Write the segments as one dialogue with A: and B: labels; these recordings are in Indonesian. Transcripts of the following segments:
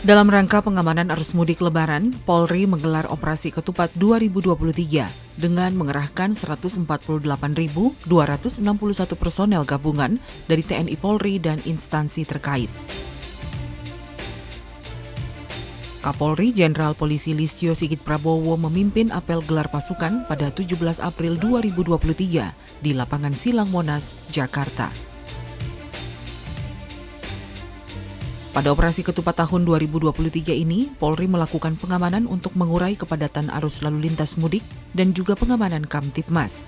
A: Dalam rangka pengamanan arus mudik Lebaran, Polri menggelar Operasi Ketupat 2023 dengan mengerahkan 148.261 personel gabungan dari TNI Polri dan instansi terkait. Kapolri Jenderal Polisi Listio Sigit Prabowo memimpin apel gelar pasukan pada 17 April 2023 di Lapangan Silang Monas, Jakarta. Pada operasi ketupat tahun 2023 ini, Polri melakukan pengamanan untuk mengurai kepadatan arus lalu lintas mudik dan juga pengamanan Kamtibmas.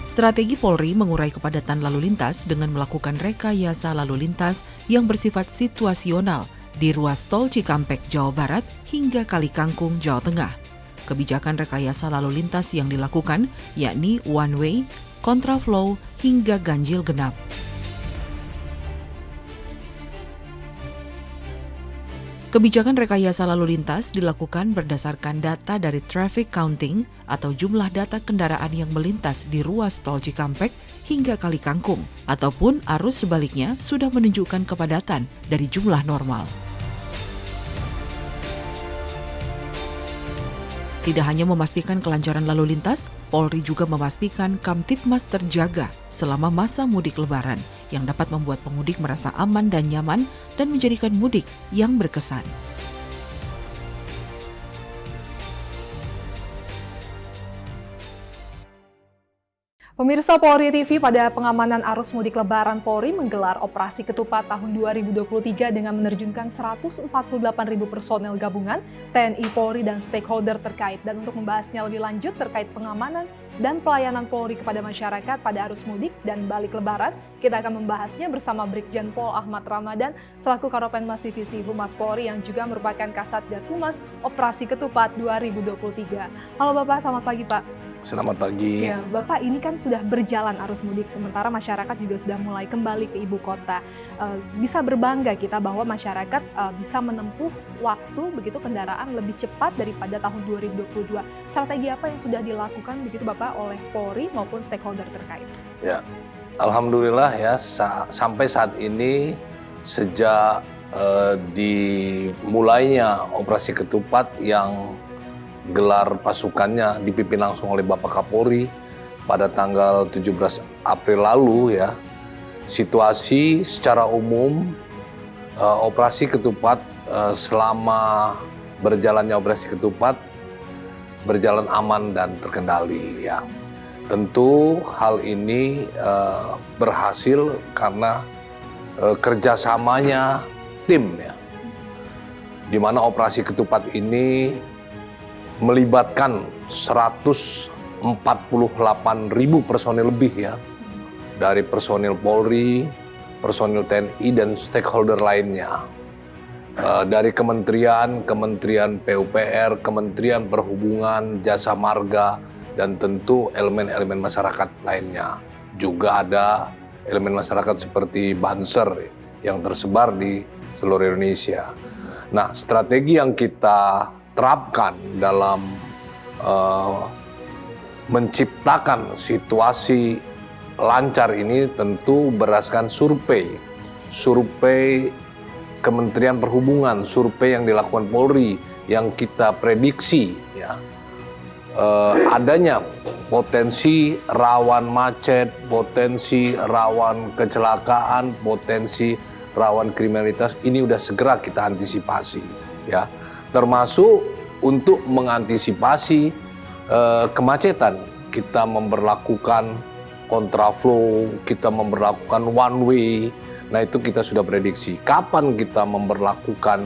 A: Strategi Polri mengurai kepadatan lalu lintas dengan melakukan rekayasa lalu lintas yang bersifat situasional di ruas tol Cikampek, Jawa Barat hingga Kali Kangkung, Jawa Tengah. Kebijakan rekayasa lalu lintas yang dilakukan yakni one way, kontraflow, hingga ganjil genap. Kebijakan rekayasa lalu lintas dilakukan berdasarkan data dari traffic counting atau jumlah data kendaraan yang melintas di ruas tol Cikampek hingga Kali Kangkung, ataupun arus sebaliknya sudah menunjukkan kepadatan dari jumlah normal. Tidak hanya memastikan kelancaran lalu lintas, Polri juga memastikan Kamtibmas terjaga selama masa mudik Lebaran yang dapat membuat pemudik merasa aman dan nyaman dan menjadikan mudik yang berkesan.
B: Pemirsa Polri TV, pada pengamanan arus mudik Lebaran, Polri menggelar Operasi Ketupat tahun 2023 dengan menerjunkan 148.000 personel gabungan, TNI, Polri, dan stakeholder terkait. Dan untuk membahasnya lebih lanjut terkait pengamanan dan pelayanan Polri kepada masyarakat pada arus mudik dan balik Lebaran, kita akan membahasnya bersama Brigjen Pol Ahmad Ramadan selaku Karopenmas Divisi Humas Polri yang juga merupakan Kasatgas Humas Operasi Ketupat 2023. Halo Bapak, selamat pagi Pak.
C: Selamat pagi.
B: Ya, Bapak, ini kan sudah berjalan arus mudik, sementara masyarakat juga sudah mulai kembali ke ibu kota. Bisa berbangga kita bahwa masyarakat bisa menempuh waktu begitu kendaraan lebih cepat daripada tahun 2022. Strategi apa yang sudah dilakukan begitu Bapak oleh Polri maupun stakeholder terkait?
C: Ya, alhamdulillah ya sampai saat ini sejak dimulainya Operasi Ketupat yang gelar pasukannya dipimpin langsung oleh Bapak Kapolri pada tanggal 17 April lalu ya, situasi secara umum Operasi Ketupat selama berjalannya Operasi Ketupat berjalan aman dan terkendali ya. Tentu hal ini berhasil karena kerjasamanya tim ya, di mana Operasi Ketupat ini melibatkan 148.000 personil lebih ya, dari personil Polri, personil TNI, dan stakeholder lainnya. Dari kementerian PUPR, Kementerian Perhubungan, Jasa Marga, dan tentu elemen-elemen masyarakat lainnya. Juga ada elemen masyarakat seperti Banser yang tersebar di seluruh Indonesia. Nah, strategi yang kita terapkan dalam menciptakan situasi lancar ini tentu berdasarkan survei Kementerian Perhubungan, survei yang dilakukan Polri yang kita prediksi ya, adanya potensi rawan macet, potensi rawan kecelakaan, potensi rawan kriminalitas. Ini udah segera kita antisipasi ya, termasuk untuk mengantisipasi kemacetan. Kita memberlakukan kontraflow, kita memberlakukan one way. Nah, itu kita sudah prediksi. Kapan kita memberlakukan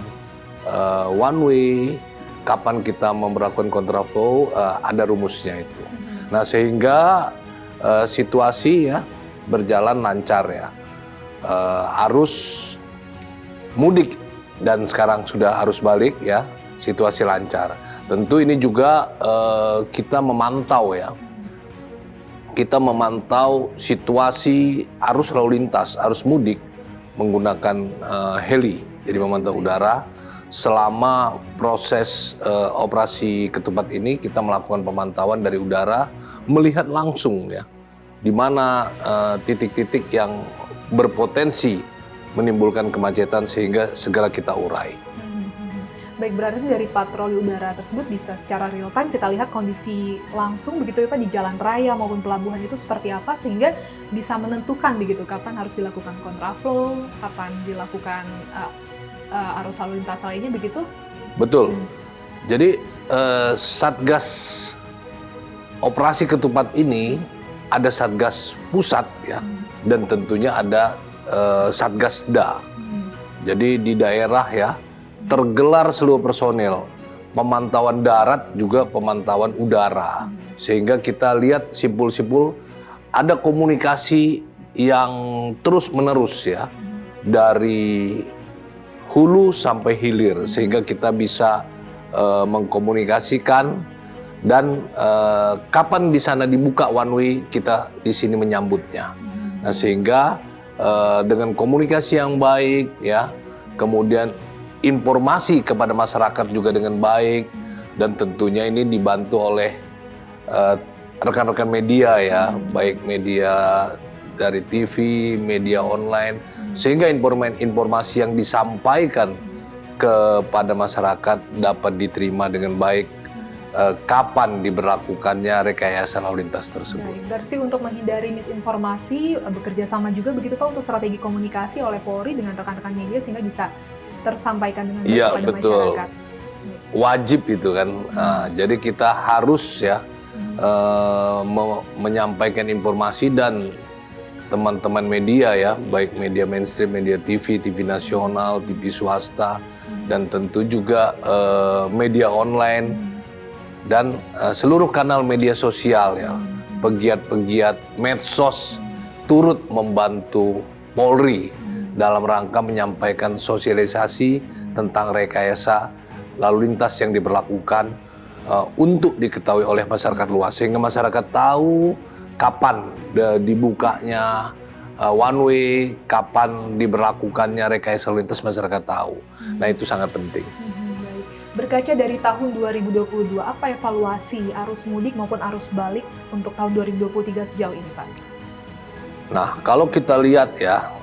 C: one way, kapan kita memberlakukan kontraflow, ada rumusnya itu. Nah, sehingga situasi ya berjalan lancar ya. Arus mudik dan sekarang sudah arus balik ya, situasi lancar. Tentu ini juga kita memantau ya. Kita memantau situasi arus lalu lintas, arus mudik menggunakan heli, jadi memantau udara. Selama proses operasi ketupat ini kita melakukan pemantauan dari udara, melihat langsung ya di mana titik-titik yang berpotensi menimbulkan kemacetan sehingga segera kita urai.
B: Baik, berarti dari patroli udara tersebut bisa secara real time kita lihat kondisi langsung begitu ya Pak di jalan raya maupun pelabuhan itu seperti apa sehingga bisa menentukan begitu kapan harus dilakukan kontraflow, kapan dilakukan arus lalu lintas lainnya begitu?
C: Betul. Jadi Satgas Operasi Ketupat ini ada Satgas Pusat ya, dan tentunya ada Satgasda. Jadi di daerah ya tergelar seluruh personel, pemantauan darat juga pemantauan udara, sehingga kita lihat simpul-simpul ada komunikasi yang terus-menerus ya dari hulu sampai hilir, sehingga kita bisa mengkomunikasikan dan kapan di sana dibuka one way kita di sini menyambutnya. Nah sehingga dengan komunikasi yang baik ya, kemudian informasi kepada masyarakat juga dengan baik, dan tentunya ini dibantu oleh rekan-rekan media ya, baik media dari TV, media online, sehingga informasi yang disampaikan kepada masyarakat dapat diterima dengan baik kapan diberlakukannya rekayasa lalu lintas tersebut.
B: Baik, berarti untuk menghindari misinformasi bekerja sama juga begitu Pak untuk strategi komunikasi oleh Polri dengan rekan-rekan media sehingga bisa tersampaikan dengan baik kepada masyarakat.
C: Wajib itu kan. Jadi kita harus ya menyampaikan informasi, dan teman-teman media ya, baik media mainstream, media TV, TV nasional, TV swasta, dan tentu juga media online dan seluruh kanal media sosial ya, pegiat-pegiat medsos turut membantu Polri dalam rangka menyampaikan sosialisasi tentang rekayasa lalu lintas yang diberlakukan untuk diketahui oleh masyarakat luas, sehingga masyarakat tahu kapan dibukanya one way, kapan diberlakukannya rekayasa lalu lintas, masyarakat tahu. Nah itu sangat penting.
B: Baik. Berkaca dari tahun 2022, apa evaluasi arus mudik maupun arus balik untuk tahun 2023 sejauh ini Pak?
C: Nah, kalau kita lihat ya,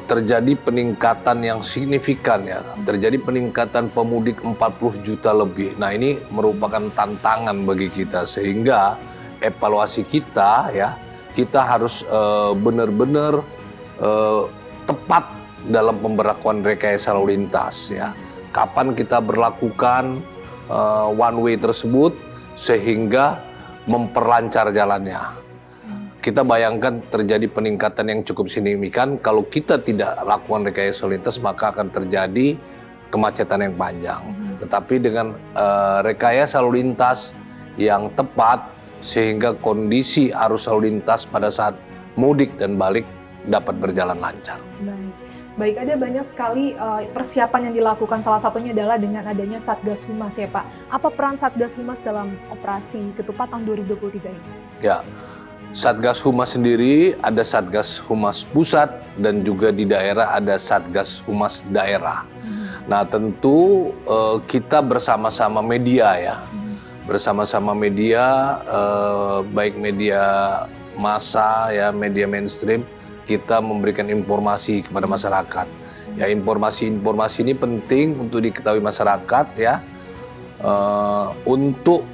C: terjadi peningkatan yang signifikan ya, terjadi peningkatan pemudik 40 juta lebih. Nah, ini merupakan tantangan bagi kita, sehingga evaluasi kita ya, kita harus benar-benar tepat dalam pemberlakuan rekayasa lalu lintas ya. Kapan kita berlakukan one way tersebut sehingga memperlancar jalannya. Kita bayangkan terjadi peningkatan yang cukup signifikan, kalau kita tidak lakukan rekayasa lalu lintas maka akan terjadi kemacetan yang panjang. Tetapi dengan rekayasa lalu lintas yang tepat sehingga kondisi arus lalu lintas pada saat mudik dan balik dapat berjalan lancar.
B: Baik, ada banyak sekali persiapan yang dilakukan, salah satunya adalah dengan adanya Satgas Humas ya Pak. Apa peran Satgas Humas dalam operasi Ketupat tahun 2023 ini? Ya.
C: Satgas Humas sendiri ada Satgas Humas Pusat dan juga di daerah ada Satgas Humas Daerah. Nah tentu kita bersama-sama media ya, bersama-sama media, baik media massa ya, media mainstream, kita memberikan informasi kepada masyarakat. Ya informasi-informasi ini penting untuk diketahui masyarakat ya, untuk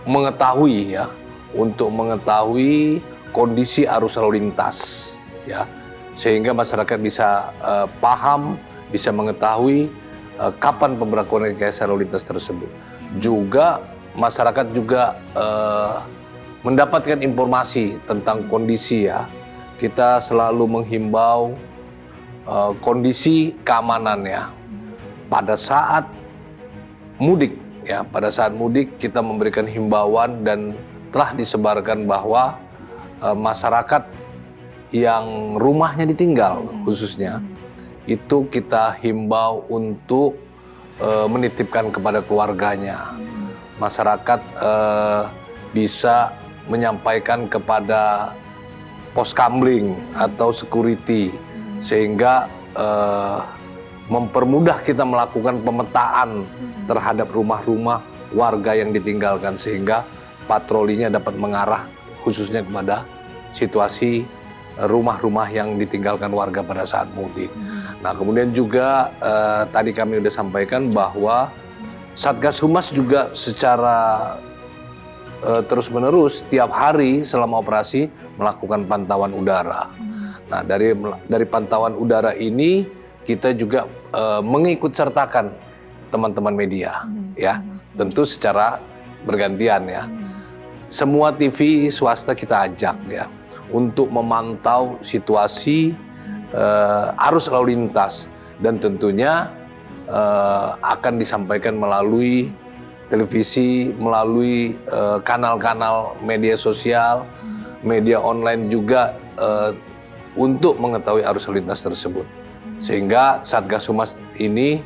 C: mengetahui ya, untuk mengetahui kondisi arus lalu lintas ya, sehingga masyarakat bisa paham, bisa mengetahui kapan pemberlakuan rekayasa lalu lintas tersebut. Juga masyarakat juga mendapatkan informasi tentang kondisi ya. Kita selalu menghimbau kondisi keamanan ya. Pada saat mudik ya, pada saat mudik kita memberikan himbauan dan telah disebarkan bahwa masyarakat yang rumahnya ditinggal khususnya itu kita himbau untuk menitipkan kepada keluarganya. Masyarakat bisa menyampaikan kepada pos kamling atau security sehingga mempermudah kita melakukan pemetaan terhadap rumah-rumah warga yang ditinggalkan, sehingga patrolinya dapat mengarah khususnya kepada situasi rumah-rumah yang ditinggalkan warga pada saat mudik. Nah, kemudian juga tadi kami sudah sampaikan bahwa Satgas Humas juga secara terus-menerus tiap hari selama operasi melakukan pantauan udara. Nah, dari pantauan udara ini kita juga mengikut sertakan teman-teman media, ya, tentu secara bergantian ya. Semua TV swasta kita ajak ya untuk memantau situasi arus lalu lintas dan tentunya akan disampaikan melalui televisi, melalui kanal-kanal media sosial, media online juga untuk mengetahui arus lalu lintas tersebut. Sehingga Satgas Humas ini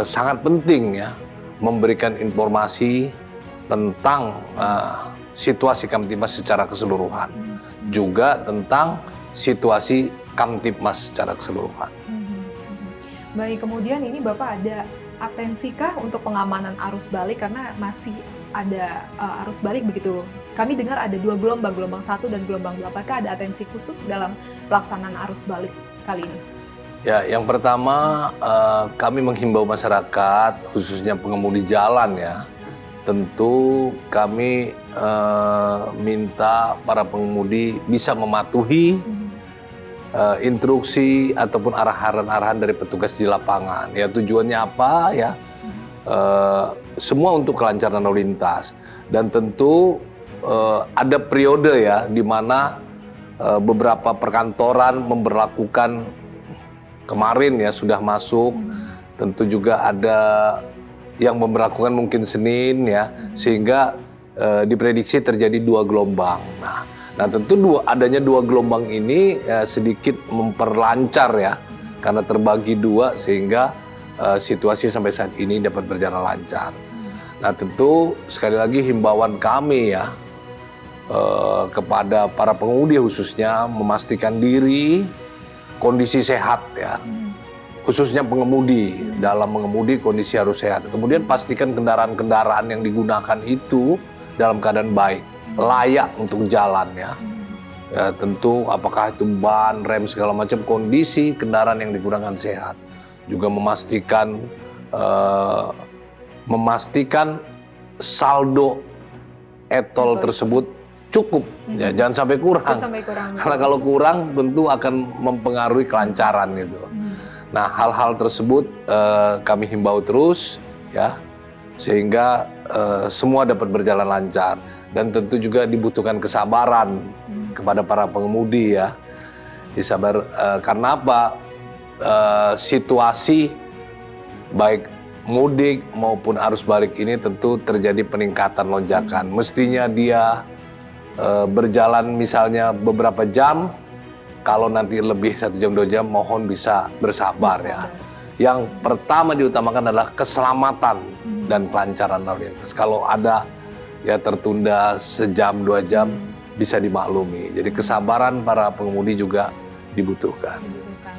C: sangat penting ya memberikan informasi tentang situasi Kamtibmas secara keseluruhan, juga tentang situasi Kamtibmas secara keseluruhan.
B: Baik, kemudian ini Bapak ada atensikah untuk pengamanan arus balik karena masih ada arus balik begitu? Kami dengar ada 2 gelombang, gelombang 1 dan gelombang 2. Apakah ada atensi khusus dalam pelaksanaan arus balik kali ini?
C: Ya, yang pertama kami menghimbau masyarakat, khususnya pengemudi jalan ya. Tentu kami minta para pengemudi bisa mematuhi instruksi ataupun arahan-arahan dari petugas di lapangan. Ya, tujuannya apa ya? Semua untuk kelancaran lalu lintas. Dan tentu ada periode ya di mana beberapa perkantoran memberlakukan kemarin ya sudah masuk. Tentu juga ada yang memberlakukan mungkin Senin ya, sehingga diprediksi terjadi 2 gelombang. Nah tentu adanya 2 gelombang ini sedikit memperlancar ya, karena terbagi 2 sehingga situasi sampai saat ini dapat berjalan lancar. Nah tentu sekali lagi himbauan kami ya kepada para pengemudi khususnya memastikan diri kondisi sehat ya. Khususnya pengemudi, dalam mengemudi kondisi harus sehat. Kemudian pastikan kendaraan-kendaraan yang digunakan itu dalam keadaan baik, layak untuk jalan ya. Ya tentu apakah itu ban, rem segala macam, kondisi kendaraan yang digunakan sehat. Juga memastikan saldo etol tersebut cukup, ya, jangan sampai kurang. Karena kalau kurang tentu akan mempengaruhi kelancaran gitu. Nah, hal-hal tersebut kami himbau terus ya, sehingga semua dapat berjalan lancar. Dan tentu juga dibutuhkan kesabaran kepada para pengemudi ya. Karena apa? Situasi baik mudik maupun arus balik ini tentu terjadi peningkatan lonjakan. Mestinya dia berjalan misalnya beberapa jam, kalau nanti lebih 1 jam 2 jam mohon bisa bersabar ya. Yang pertama diutamakan adalah keselamatan dan kelancaran lalu lintas. Kalau ada ya tertunda sejam 2 jam bisa dimaklumi. Jadi kesabaran para pengemudi juga dibutuhkan.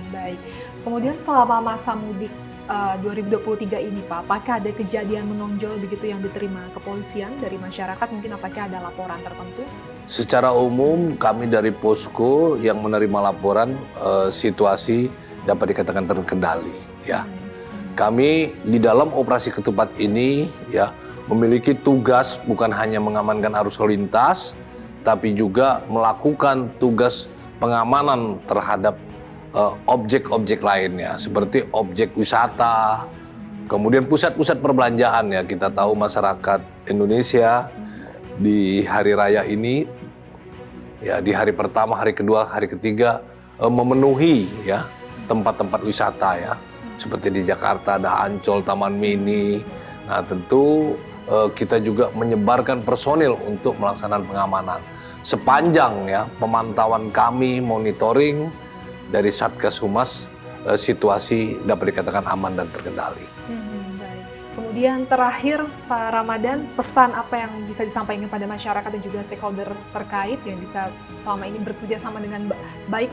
B: Baik. Kemudian selama masa mudik 2023 ini Pak, apakah ada kejadian menonjol begitu yang diterima kepolisian dari masyarakat? Mungkin apakah ada laporan tertentu?
C: Secara umum kami dari Posko yang menerima laporan situasi dapat dikatakan terkendali ya. Kami di dalam operasi ketupat ini ya memiliki tugas bukan hanya mengamankan arus lalu lintas, tapi juga melakukan tugas pengamanan terhadap objek-objek lainnya seperti objek wisata, kemudian pusat-pusat perbelanjaan ya. Kita tahu masyarakat Indonesia di hari raya ini ya, di hari pertama, hari kedua, hari ketiga memenuhi ya tempat-tempat wisata ya, seperti di Jakarta ada Ancol, Taman Mini. Nah tentu kita juga menyebarkan personil untuk melaksanakan pengamanan. Sepanjang ya pemantauan kami, monitoring dari Satgas Humas, situasi dapat dikatakan aman dan terkendali.
B: Baik. Kemudian terakhir Pak Ramadan, pesan apa yang bisa disampaikan pada masyarakat dan juga stakeholder terkait yang bisa selama ini bekerja sama dengan baik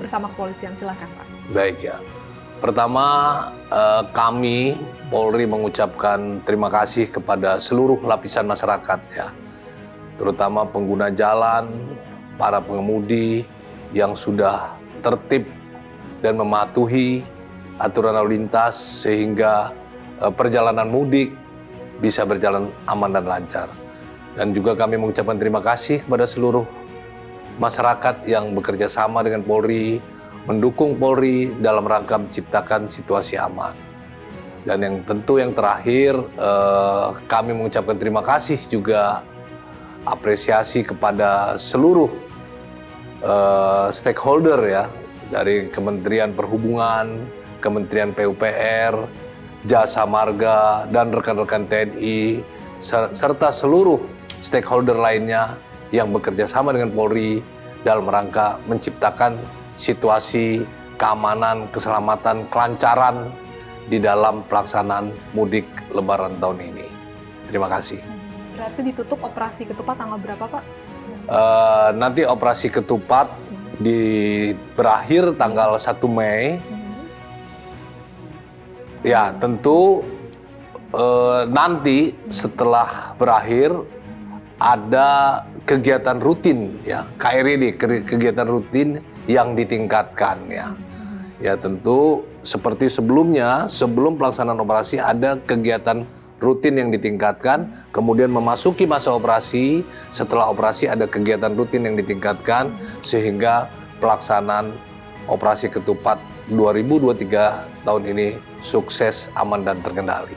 B: bersama kepolisian, silakan Pak.
C: Baik ya. Pertama kami Polri mengucapkan terima kasih kepada seluruh lapisan masyarakat ya, terutama pengguna jalan, para pengemudi yang sudah tertib dan mematuhi aturan lalu lintas sehingga perjalanan mudik bisa berjalan aman dan lancar. Dan juga kami mengucapkan terima kasih kepada seluruh masyarakat yang bekerja sama dengan Polri, mendukung Polri dalam rangka menciptakan situasi aman. Dan yang tentu yang terakhir, kami mengucapkan terima kasih juga apresiasi kepada seluruh stakeholder ya, dari Kementerian Perhubungan, Kementerian PUPR, Jasa Marga, dan rekan-rekan TNI, serta seluruh stakeholder lainnya yang bekerja sama dengan Polri dalam rangka menciptakan situasi keamanan, keselamatan, kelancaran di dalam pelaksanaan mudik Lebaran tahun ini. Terima kasih.
B: Berarti ditutup operasi ketupat tanggal berapa, Pak?
C: Nanti operasi ketupat berakhir tanggal 1 Mei. Ya, tentu nanti setelah berakhir ada kegiatan rutin ya, KRD, kegiatan rutin yang ditingkatkan ya. Ya tentu seperti sebelumnya, sebelum pelaksanaan operasi ada kegiatan rutin yang ditingkatkan, kemudian memasuki masa operasi, setelah operasi ada kegiatan rutin yang ditingkatkan sehingga pelaksanaan operasi ketupat 2023 tahun ini sukses, aman, dan terkendali.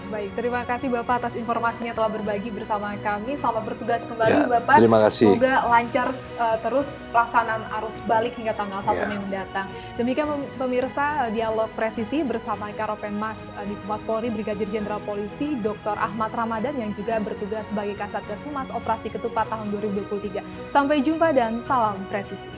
B: Baik. Terima kasih Bapak atas informasinya telah berbagi bersama kami. Selamat bertugas kembali
C: Ya,
B: Bapak.
C: terima kasih.
B: Semoga lancar terus pelaksanaan arus balik hingga tanggal 1
C: Ya.
B: Mei mendatang. Demikian pemirsa dialog presisi bersama Karopenmas di Humas Polri Brigadir Jenderal Polisi Dr. Ahmad Ramadan yang juga bertugas sebagai Kasatgas Humas Operasi Ketupat tahun 2023. Sampai jumpa dan salam presisi.